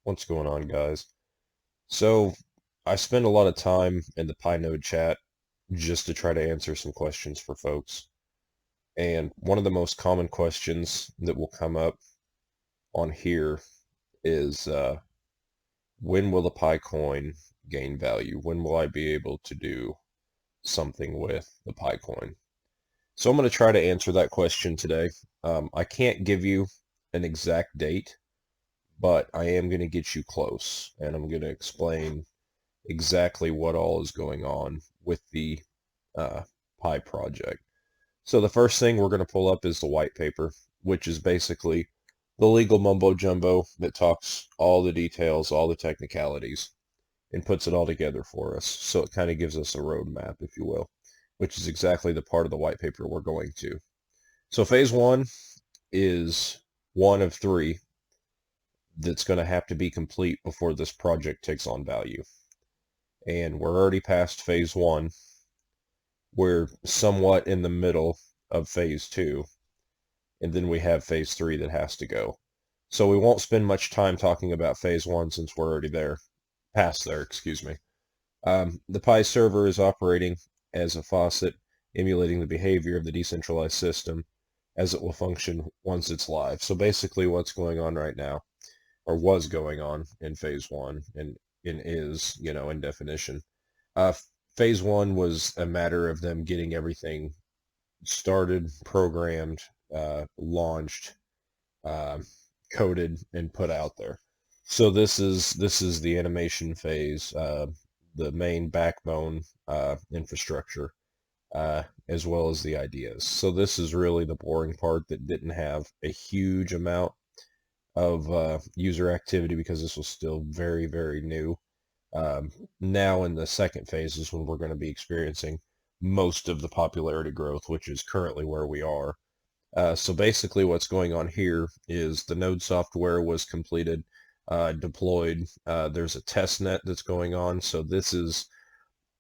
What's going on, guys? So, I spend a lot of time in the Pinode chat just to try to answer some questions for folks. And one of the most common questions that will come up on here is when will the Pi coin gain value? When will I be able to do something with the Pi coin? So I'm going to try to answer that question today. I can't give you an exact date, but I am going to get you close, and I'm going to explain exactly what all is going on with the Pi project. So the first thing we're going to pull up is the white paper, which is basically the legal mumbo jumbo that talks all the details, all the technicalities, and puts it all together for us. So it kind of gives us a roadmap, if you will, which is exactly the part of the white paper we're going to. So phase one is one of three that's going to have to be complete before this project takes on value. And we're already past phase one. We're somewhat in the middle of phase two, and then we have phase three that has to go. So we won't spend much time talking about phase one since we're already there, past there, excuse me. The Pi server is operating as a faucet, emulating the behavior of the decentralized system as it will function once it's live. So basically what's going on right now, or was going on in phase one, and is, in definition. Phase one was a matter of them getting everything started, programmed, launched, uh, coded, and put out there. So this is the animation phase, the main backbone infrastructure, as well as the ideas. So this is really the boring part that didn't have a huge amount of user activity because this was still very, very new. Now in the second phase is when we're going to be experiencing most of the popularity growth, which is currently where we are. So basically what's going on here is the node software was completed, deployed. There's a test net that's going on. So this is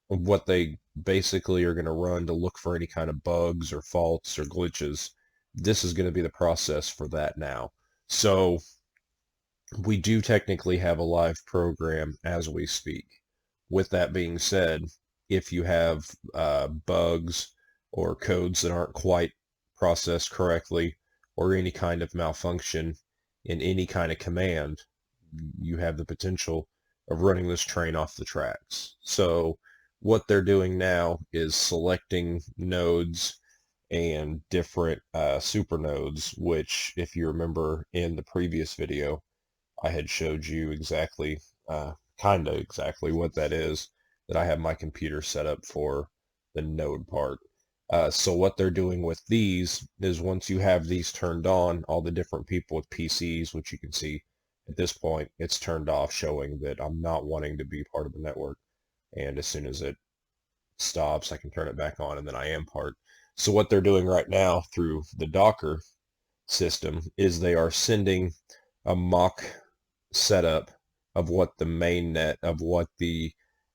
what they basically are going to run to look for any kind of bugs or faults or glitches. This is going to be the process for that now. So we do technically have a live program as we speak. With that being said, if you have bugs or codes that aren't quite processed correctly or any kind of malfunction in any kind of command, you have the potential of running this train off the tracks. So what they're doing now is selecting nodes and different supernodes, which, if you remember in the previous video, I had showed you exactly, kind of exactly what that is, that I have my computer set up for the node part. So what they're doing with these is once you have these turned on, all the different people with PCs, which you can see at this point, it's turned off, showing that I'm not wanting to be part of the network. And as soon as it stops, I can turn it back on, and then I am part. So what they're doing right now through the Docker system is they are sending a mock setup of what the mainnet, of what the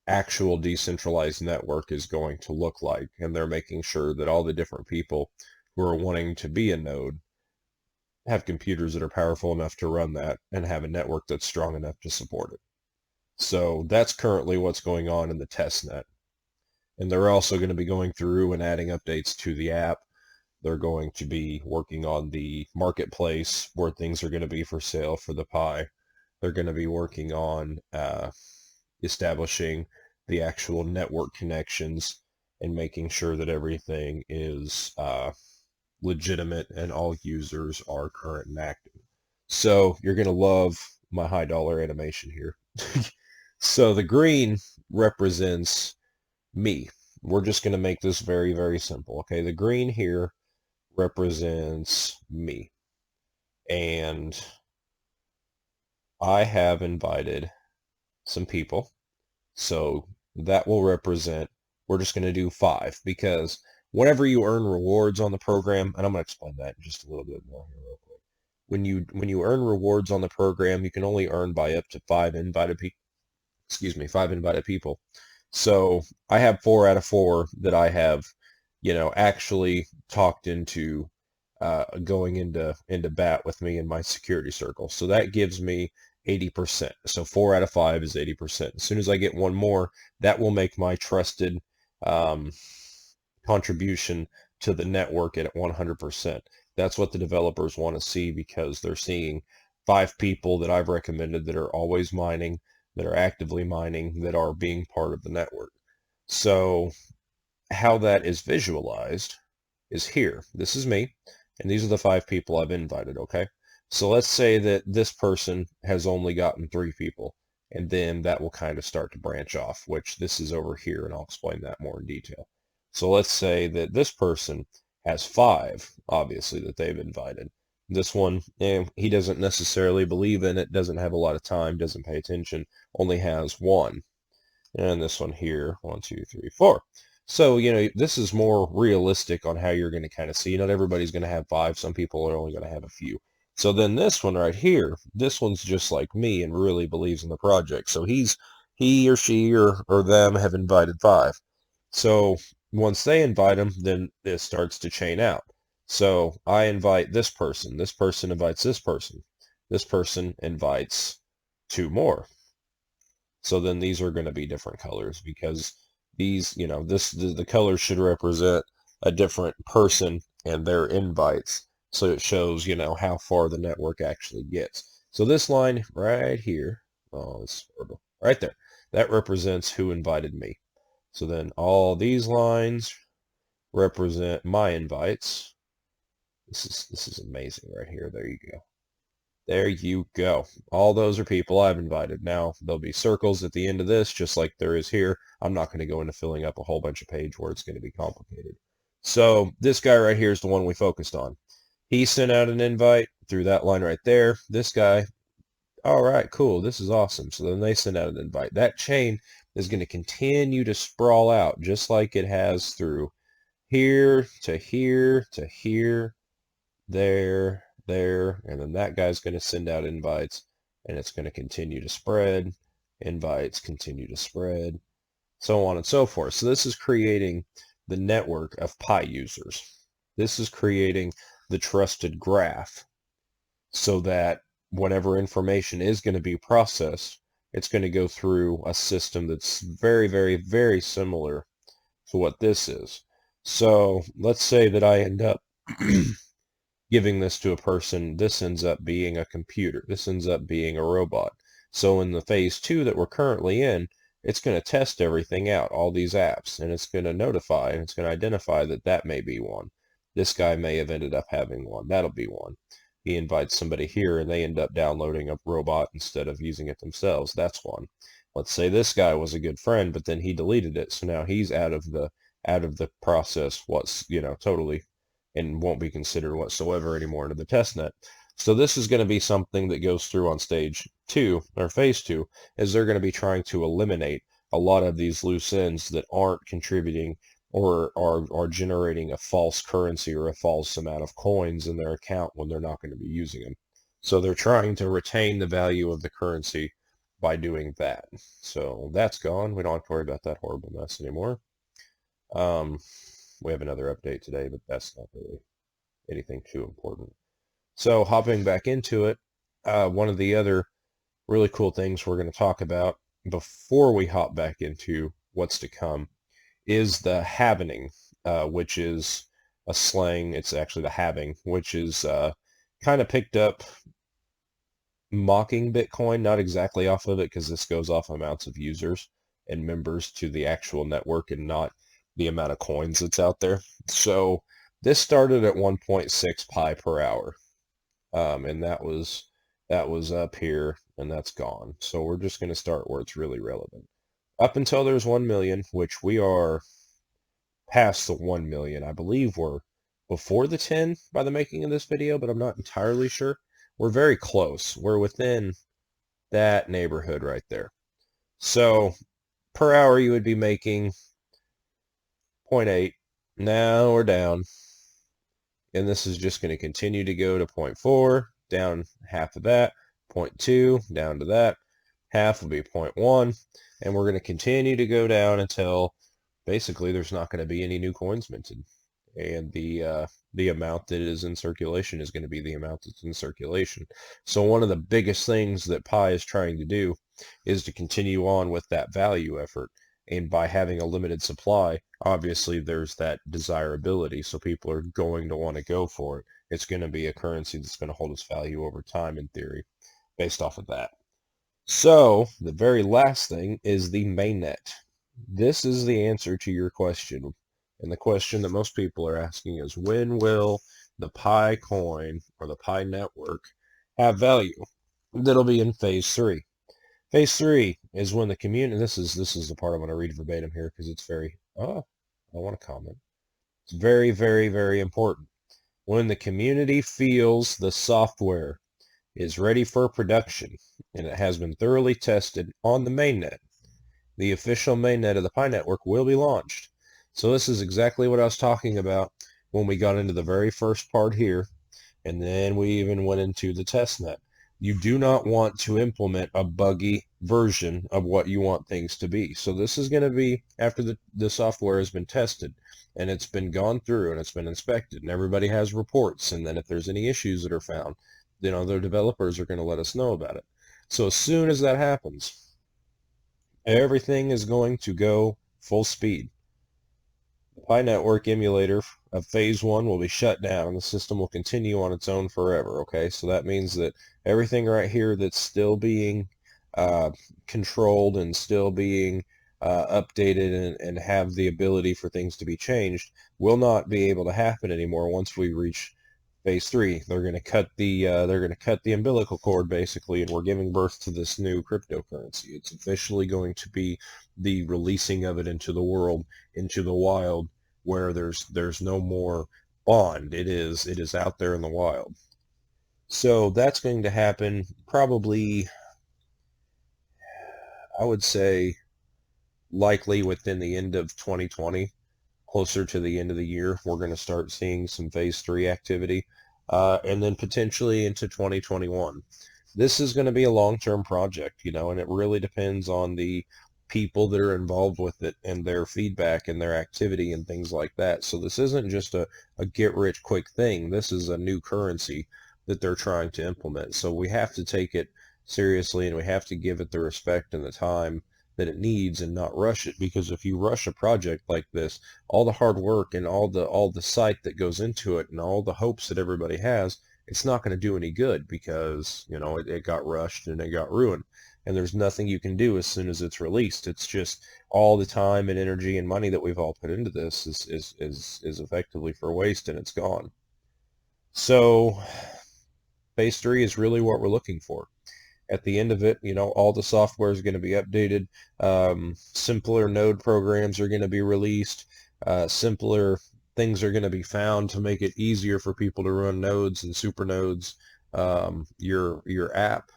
actual decentralized network is going to look like. And they're making sure that all the different people who are wanting to be a node have computers that are powerful enough to run that and have a network that's strong enough to support it. So that's currently what's going on in the test net. And they're also going to be going through and adding updates to the app. They're going to be working on the marketplace where things are going to be for sale for the Pi. They're going to be working on establishing the actual network connections and making sure that everything is legitimate and all users are current and active. So you're going to love my high dollar animation here. So the green represents me. We're just going to make this very, very simple. Okay, the green here represents me. And I have invited some people. So that will represent, we're just going to do 5, because whenever you earn rewards on the program, and I'm going to explain that in just a little bit more here real quick. When you earn rewards on the program, you can only earn by up to 5 invited people. 5 invited people. So I have 4 out of 4 that I have, actually talked into going into bat with me in my security circle. So that gives me 80%. So 4 out of 5 is 80%. As soon as I get one more, that will make my trusted contribution to the network at 100%. That's what the developers want to see, because they're seeing 5 people that I've recommended that are always mining, that are actively mining, that are being part of the network. So how that is visualized is here. This is me, and these are the 5 people I've invited, okay? So let's say that this person has only gotten 3 people, and then that will kind of start to branch off, which this is over here, and I'll explain that more in detail. So let's say that this person has 5, obviously, that they've invited. This one, he doesn't necessarily believe in it, doesn't have a lot of time, doesn't pay attention, only has 1. And this one here, 1, 2, 3, 4. So, this is more realistic on how you're going to kind of see. Not everybody's going to have 5. Some people are only going to have a few. So then this one right here, this one's just like me and really believes in the project. So he or she or them have invited 5. So once they invite them, then this starts to chain out. So I invite this person invites this person invites 2 more. So then these are going to be different colors, because these, the colors should represent a different person and their invites. So it shows, how far the network actually gets. So this line right here, oh, it's horrible, right there, that represents who invited me. So then all these lines represent my invites. This is amazing right here. There you go. There you go. All those are people I've invited. Now, there'll be circles at the end of this, just like there is here. I'm not going to go into filling up a whole bunch of page where it's going to be complicated. So this guy right here is the one we focused on. He sent out an invite through that line right there. This guy, all right, cool, this is awesome. So then they send out an invite. That chain is going to continue to sprawl out, just like it has through here to here to here, there, and then that guy's going to send out invites, and it's going to continue to spread. Invites continue to spread, so on and so forth. So this is creating the network of Pi users. This is creating the trusted graph, so that whenever information is going to be processed, it's going to go through a system that's very, very, very similar to what this is. So let's say that I end up giving this to a person. This ends up being a computer. This ends up being a robot. So in the phase 2 that we're currently in, it's going to test everything out, all these apps, and it's going to notify, and it's going to identify that that may be one. This guy may have ended up having one. That'll be one. He invites somebody here, and they end up downloading a robot instead of using it themselves. That's one. Let's say this guy was a good friend, but then he deleted it, so now he's out of the process. What's totally, and won't be considered whatsoever anymore into the testnet. So this is going to be something that goes through on stage 2, or phase 2, is they're going to be trying to eliminate a lot of these loose ends that aren't contributing or are generating a false currency or a false amount of coins in their account when they're not going to be using them. So they're trying to retain the value of the currency by doing that. So that's gone. We don't have to worry about that horrible mess anymore. We have another update today, but that's not really anything too important. So hopping back into it, one of the other really cool things we're going to talk about before we hop back into what's to come is the halvening, which is a slang. It's actually the halving, which is kind of picked up mocking Bitcoin, not exactly off of it, because this goes off amounts of users and members to the actual network and not the amount of coins that's out there. So this started at 1.6 pi per hour, and that was up here, and that's gone. So we're just going to start where it's really relevant. Up until there's 1 million, which we are past the 1 million. I believe we're before the 10 by the making of this video, but I'm not entirely sure. We're very close. We're within that neighborhood right there. So per hour you would be making 0.8. Now we're down, and this is just going to continue to go to 0.4, down half of that, 0.2, down to that, half will be 0.1, and we're going to continue to go down until basically there's not going to be any new coins minted, and the amount that is in circulation is going to be the amount that's in circulation. So one of the biggest things that Pi is trying to do is to continue on with that value effort. And by having a limited supply, obviously there's that desirability, so people are going to want to go for it. It's going to be a currency that's going to hold its value over time, in theory, based off of that. So the very last thing is the mainnet. This is the answer to your question. And the question that most people are asking is, when will the Pi coin or the Pi network have value? That'll be in phase 3. Phase 3 is when the community, this is the part I want to read verbatim here because it's very, I want to comment. It's very, very, very important. When the community feels the software is ready for production and it has been thoroughly tested on the mainnet, the official mainnet of the Pi network will be launched. So this is exactly what I was talking about when we got into the very first part here, and then we even went into the testnet. You do not want to implement a buggy version of what you want things to be. So this is going to be after the software has been tested and it's been gone through and it's been inspected and everybody has reports, and then if there's any issues that are found, their developers are going to let us know about it. So as soon as that happens, everything is going to go full speed. The Pi network emulator of phase 1 will be shut down and the system will continue on its own forever. Okay, so that means that everything right here that's still being controlled and still being updated and have the ability for things to be changed will not be able to happen anymore once we reach phase 3. They're going to cut the umbilical cord basically, and we're giving birth to this new cryptocurrency. It's officially going to be the releasing of it into the world, into the wild, where there's no more bond. It is out there in the wild. So that's going to happen probably, I would say, likely within the end of 2020. Closer to the end of the year, we're going to start seeing some phase 3 activity, and then potentially into 2021. This is going to be a long-term project, and it really depends on the people that are involved with it and their feedback and their activity and things like that. So this isn't just a get-rich-quick thing. This is a new currency that they're trying to implement. So we have to take it seriously and we have to give it the respect and the time that it needs and not rush it, because if you rush a project like this, all the hard work and all the sight that goes into it and all the hopes that everybody has, it's not going to do any good because it got rushed and it got ruined, and there's nothing you can do as soon as it's released. It's just all the time and energy and money that we've all put into this is effectively for waste, and it's gone. So phase 3 is really what we're looking for. At the end of it, all the software is going to be updated. Simpler node programs are going to be released. Simpler things are going to be found to make it easier for people to run nodes and super nodes. Your app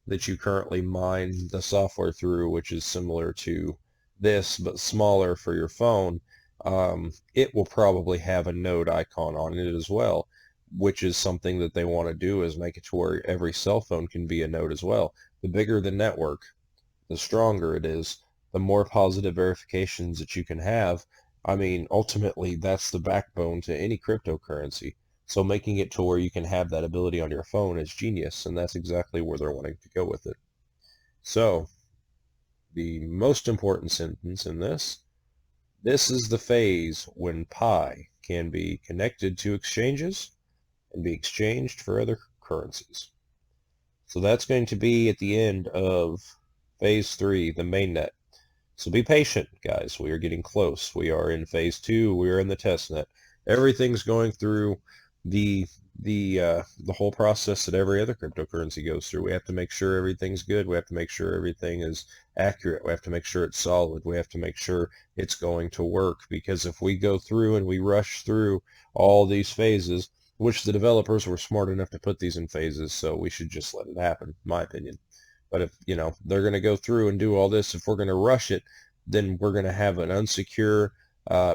that you currently mine the software through, which is similar to this but smaller for your phone, it will probably have a node icon on it as well, which is something that they want to do, is make it to where every cell phone can be a node as well. The bigger the network, the stronger it is, the more positive verifications that you can have. I mean, ultimately, that's the backbone to any cryptocurrency. So making it to where you can have that ability on your phone is genius, and that's exactly where they're wanting to go with it. So the most important sentence in this is the phase when Pi can be connected to exchanges and be exchanged for other currencies. So that's going to be at the end of phase 3, the mainnet. So be patient, guys. We are getting close. We are in phase 2. We are in the testnet. Everything's going through the whole process that every other cryptocurrency goes through. We have to make sure everything's good. We have to make sure everything is accurate. We have to make sure it's solid. We have to make sure it's going to work, because if we go through and we rush through all these phases, which the developers were smart enough to put these in phases, so we should just let it happen, in my opinion. But if, they're going to go through and do all this, if we're going to rush it, then we're going to have an unsecure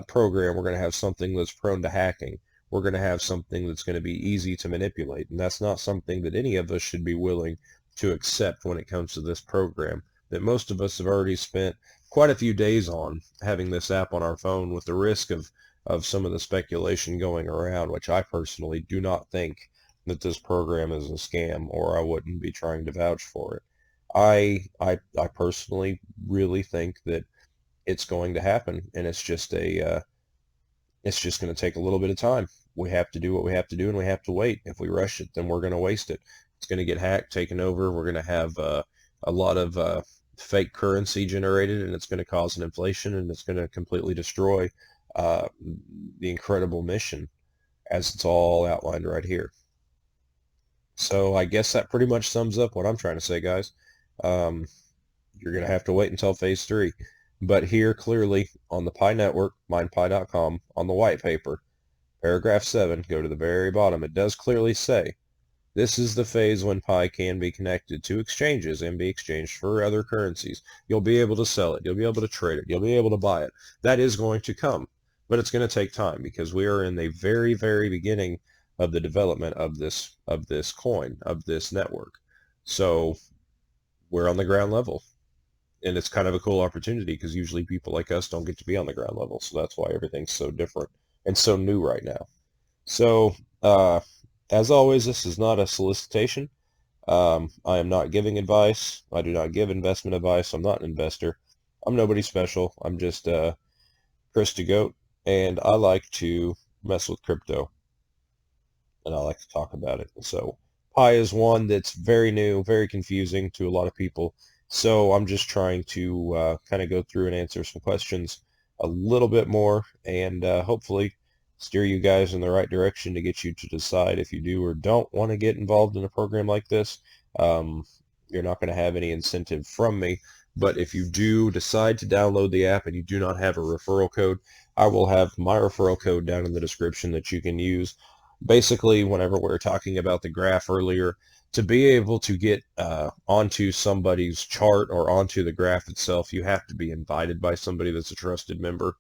program. We're going to have something that's prone to hacking. We're going to have something that's going to be easy to manipulate. And that's not something that any of us should be willing to accept when it comes to this program that most of us have already spent quite a few days on, having this app on our phone, with the risk of of some of the speculation going around, which I personally do not think that this program is a scam, or I wouldn't be trying to vouch for it. I personally really think that it's going to happen, and it's just going to take a little bit of time. We have to do what we have to do, and we have to wait. If we rush it, then we're going to waste it. It's going to get hacked, taken over. We're going to have a lot of fake currency generated, and it's going to cause an inflation, and it's going to completely destroy uh, the incredible mission as it's all outlined right here. So I guess that pretty much sums up what I'm trying to say, guys. Um, you're going to have to wait until phase 3. But here, clearly, on the Pi network, minepi.com, on the white paper, paragraph 7, go to the very bottom, it does clearly say, this is the phase when Pi can be connected to exchanges and be exchanged for other currencies. You'll be able to sell it. You'll be able to trade it. You'll be able to buy it. That is going to come, but it's going to take time because we are in the very, very beginning of the development of this coin, of this network. So we're on the ground level. And it's kind of a cool opportunity because usually people like us don't get to be on the ground level. So that's why everything's so different and so new right now. So, as always, this is not a solicitation. I am not giving advice. I do not give investment advice. I'm not an investor. I'm nobody special. I'm just Chris to Goat, and I like to mess with crypto, and I like to talk about it. So Pi is one that's very new, very confusing to a lot of people. So I'm just trying to kind of go through and answer some questions a little bit more, and hopefully steer you guys in the right direction to get you to decide if you do or don't want to get involved in a program like this. You're not going to have any incentive from me, but if you do decide to download the app and you do not have a referral code, I will have my referral code down in the description that you can use. Basically, whenever we were talking about the graph earlier, to be able to get onto somebody's chart or onto the graph itself, you have to be invited by somebody that's a trusted member.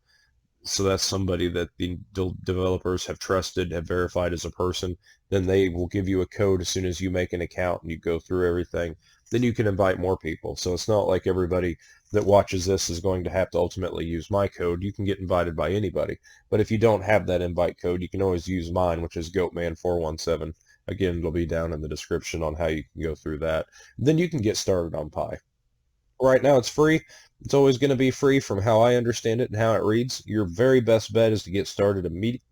So that's somebody that the developers have trusted, have verified as a person. Then they will give you a code as soon as you make an account and you go through everything. Then you can invite more people. So it's not like everybody that watches this is going to have to ultimately use my code. You can get invited by anybody. But if you don't have that invite code, you can always use mine, which is Goatman417. Again, it'll be down in the description on how you can go through that. Then you can get started on Pi. Right now it's free. It's always going to be free from how I understand it and how it reads. Your very best bet is to get started immediately.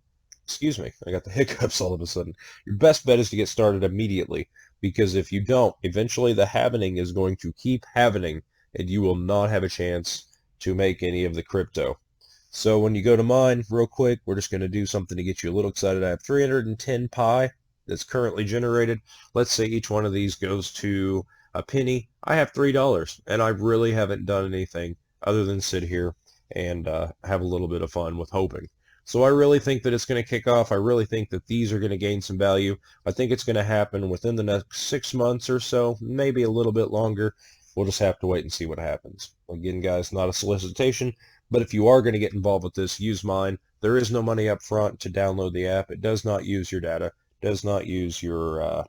Excuse me, I got the hiccups all of a sudden. Your best bet is to get started immediately, because if you don't, eventually the halvening is going to keep halvening and you will not have a chance to make any of the crypto. So when you go to mine, real quick, we're just going to do something to get you a little excited. I have 310 Pi that's currently generated. Let's say each one of these goes to a penny. I have $3, and I really haven't done anything other than sit here and have a little bit of fun with hoping. So I really think that it's going to kick off. I really think that these are going to gain some value. I think it's going to happen within the next 6 months or so, maybe a little bit longer. We'll just have to wait and see what happens. Again, guys, not a solicitation, but if you are going to get involved with this, use mine. There is no money up front to download the app. It does not use your data, does not use your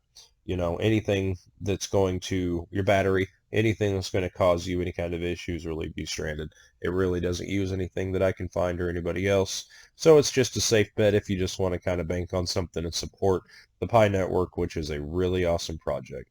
anything that's going to your battery, anything that's going to cause you any kind of issues or leave you stranded. It really doesn't use anything that I can find or anybody else. So it's just a safe bet if you just want to kind of bank on something and support the Pi network, which is a really awesome project.